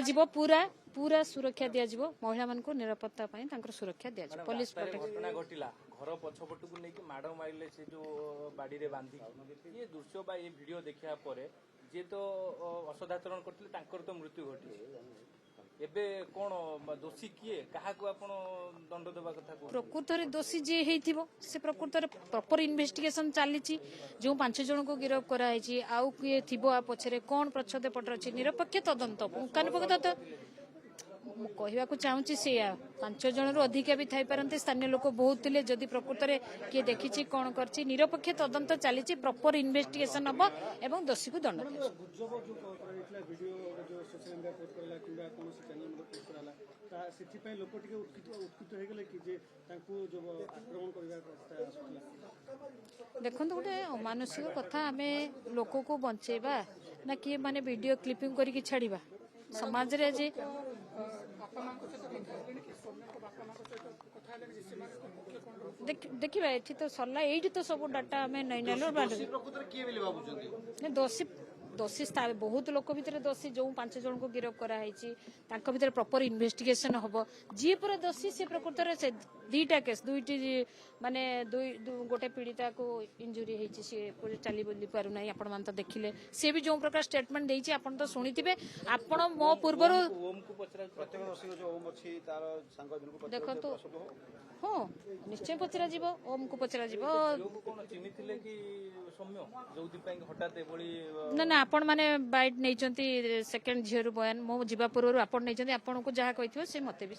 दिया पूरा पूरा सुरक्षा दिया महिला मान निरापत्ता सुरक्षा दिया पुलिस घटना घटिला घर पछपटू नहीं माड़ मारे से जो बाड़ी रे बांधी ये दृश्य बा ये वीडियो देखा पर जे तो असदाचरण करते तो मृत्यु घटी एबे कौन दोषी किए क्या दंड देवा कथा प्रकृत दोषी जी होइथिबो से प्रकृत प्रॉपर इन्वेस्टिगेशन चली जो 5 जन को गिरफ्त कराई आउ किए थी पछरे कौन प्रच्छद पटर अच्छी निरपेक्ष तदंत पुंखानुपुंख कहवाक चाहूँगी से 5 जन रु अधिका भी थी पारती स्थानीय लोक बहुत थे जदि प्रकृत में किए देखी कौन कर निरपेक्ष तदंत चली प्रॉपर इन्वेस्टिगेशन हम एवं दोषी को दंड देखो गोटे अमानुषिक कथा आम लोक को बचेबा ना किए माने वीडियो क्लिपिंग करके छाड़वा समाज रे आज देखिए ये तो सरला ये तो सब डाटा आम नहीं दोषी दोषी बहुत लोक भितर दोषी जो 5 जन को गिरफ्त कराई भीतर प्रॉपर इन्वेस्टिगेशन हम जी पूरा दोषी से प्रकृत से 2टा केस 2टी माने गोटे पीड़िता को इंजुरी होती सी चली बुली पार ना आपण मान तो देखिले सी भी जो प्रकार स्टेटमेंट देछि आपण तो सुनिथिबे आपण मो पूर्वर देखो तो हाँ निश्चय पचरा जीव ओम को पचरा जीव ना ना आपण माने बाइट नहीं सेकेंड झील बयान मो जीवा पूर्व आपण नहीं आपण को जहाँ कही से मते भी